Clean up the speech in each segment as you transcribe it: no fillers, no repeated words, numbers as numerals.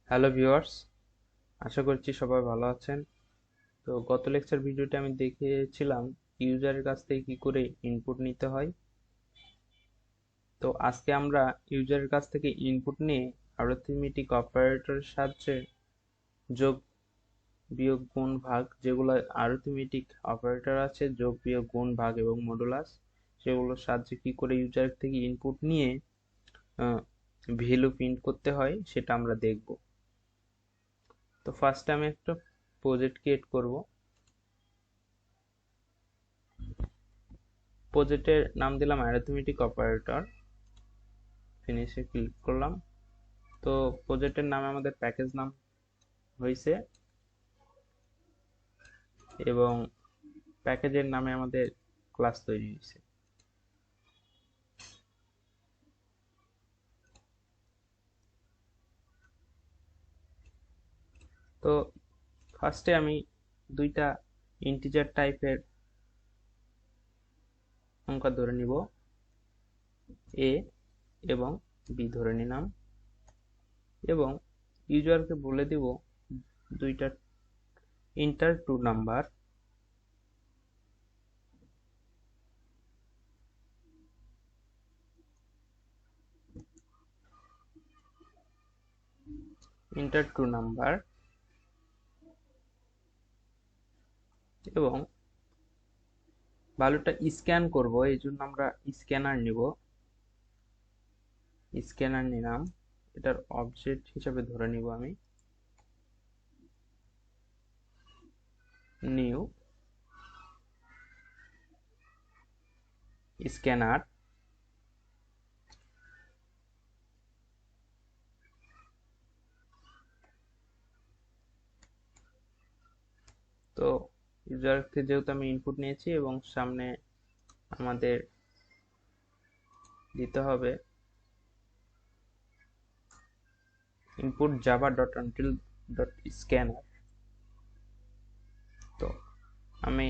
Hello viewers, আশা করছি সবাই ভালো আছেন। তো গত লেকচার ভিডিওতে আমি দেখিয়েছিলাম ইউজারের কাছ থেকে কি করে ইনপুট নিতে হয়। তো আজকে আমরা ইউজারের কাছ থেকে ইনপুট নিয়ে অ্যারিথমেটিক অপারেটরের সাহায্যে যোগ, বিয়োগ, গুণ, ভাগ, যেগুলো অ্যারিথমেটিক অপারেটর আছে, যোগ, বিয়োগ, গুণ, ভাগ এবং মডুলাস, সেগুলোর সাহায্যে কি করে ইউজার থেকে ইনপুট নিয়ে ভ্যালু প্রিন্ট করতে হয় সেটা আমরা দেখব। তো ফার্স্টে আমি একটা প্রজেক্ট ক্রিয়েট করব। প্রজেক্টের নাম দিলাম অ্যারিথমেটিক অপারেটর, ফিনিশে ক্লিক করলাম। তো প্রজেক্টের নামে আমাদের প্যাকেজ নাম হয়েছে এবং প্যাকেজের নামে আমাদের ক্লাস তৈরি হয়েছে। তো ফার্স্টে আমি দুইটা ইন্টিজার টাইপের সংখ্যা ধরে নিব, এ এবং বি ধরে নিলাম, এবং ইউজারকে বলে দিব দুইটা ইন্টার টু নাম্বার, এবং ভ্যালুটা স্ক্যান করব, এই জন্য আমরা স্ক্যানার নিব। স্ক্যানার নিলাম, এটার অবজেক্ট হিসাবে ধরে নিব আমি নিউ স্ক্যানার। তো ইউজারকে যেহেতু আমি ইনপুট নিয়েছি এবং সামনে আমাদের দিতে হবে input Java dot until dot scanner. তো আমি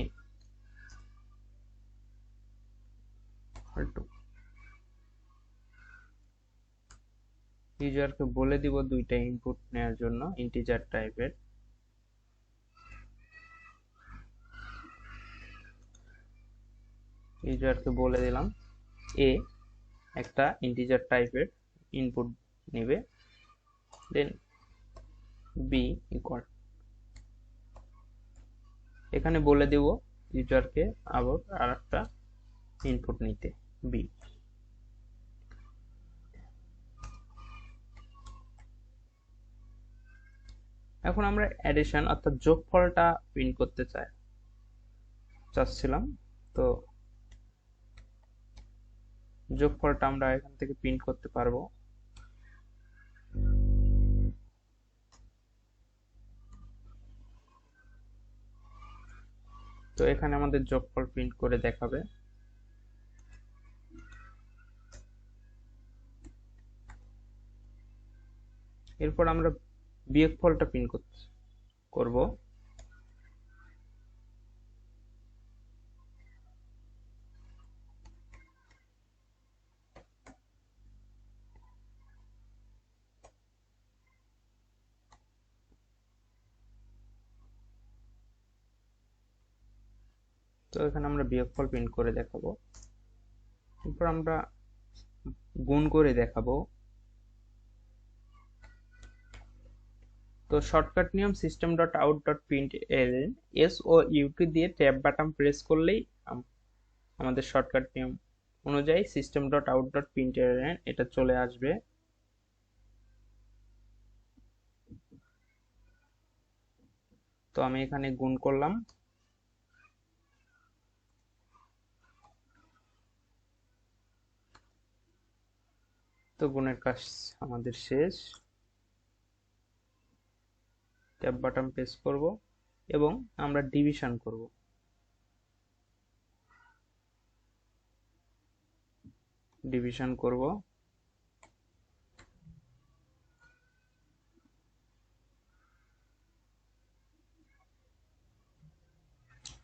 ইউজারকে বলে দিব দুইটা ইনপুট নেওয়ার জন্য ইন্টিজার টাইপের। ইউজারকে বলে দিলাম এ একটা ইন্টিজার টাইপের ইনপুট নেবে, দেন বি ইকুয়াল, এখানে বলে দেব ইউজারকে আবার আরেকটা ইনপুট নিতে বি। এখন আমরা অ্যাডিশন অর্থাৎ যোগফলটা প্রিন্ট করতে চাচ্ছিলাম। তো যোগফলটা আমরা এখান থেকে প্রিন্ট করতে পারবো। তো এখানে আমাদের যোগফল প্রিন্ট করে দেখাবে। এরপর আমরা বিয়োগফলটা প্রিন্ট করব। তো এখানে আমরা বিয়োগফল প্রিন্ট করে দেখাবো। এরপর আমরা গুণ করে দেখাবো। তো শর্টকাট নিয়ম system dot out dot print LN S O UT দিয়ে ট্যাব বাটন প্রেস করলেই আমাদের শর্টকাট নিয়ম অনুযায়ী system dot out dot print LN এটা চলে আসবে। তো আমি এখানে গুণ করলাম। তো গুণের কাজ আমাদের শেষ। ট্যাব বাটন প্রেস করব এবং আমরা ডিভিশন করব। ডিভিশন করব।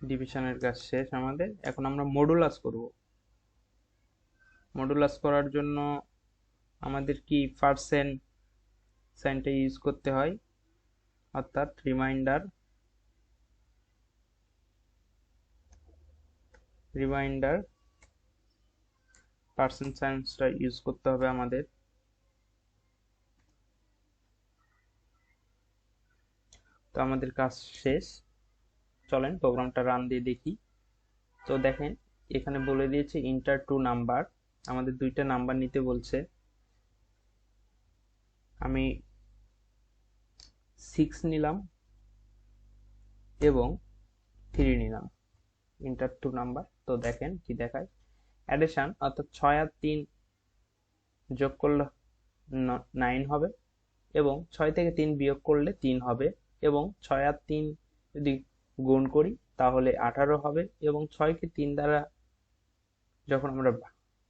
ডিভিশনের কাজ শেষ আমাদের। এখন আমরা মডুলাস করব। মডুলাস করার জন্য আমাদের কি পার্সেন্ট সাইনটা ইউজ করতে হয়, অর্থাৎ রিমাইন্ডার পার্সেন্ট সাইনটা ইউজ করতে হবে আমাদের। তো আমাদের কাজ শেষ, চলেন প্রোগ্রামটা রান দিয়ে দেখি। তো দেখেন এখানে বলে দিয়েছে ইন্টার টু নাম্বার, আমাদের দুইটা নাম্বার নিতে বলছে। আমি 6 নিলাম এবং 3 নিলাম, ইন্টার টু নাম্বার। তো দেখেন কি দেখায়, অ্যাডিশন অর্থাৎ 6 আর 3 যোগ করলে 9 হবে, এবং 6 থেকে 3 বিয়োগ করলে 3 হবে, এবং 6 আর 3 যদি গুণ করি তাহলে 18 হবে, এবং 6কে 3 দ্বারা যখন আমরা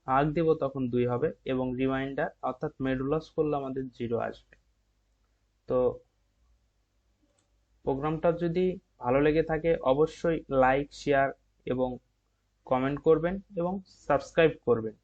ভাগ দেব তখন 2 হবে, এবং রিমাইন্ডার অর্থাৎ মডুলাস করলে আমাদের 0 আসবে। তো প্রোগ্রামটা যদি ভালো লেগে থাকে অবশ্যই লাইক, শেয়ার এবং কমেন্ট করবেন এবং সাবস্ক্রাইব করবেন।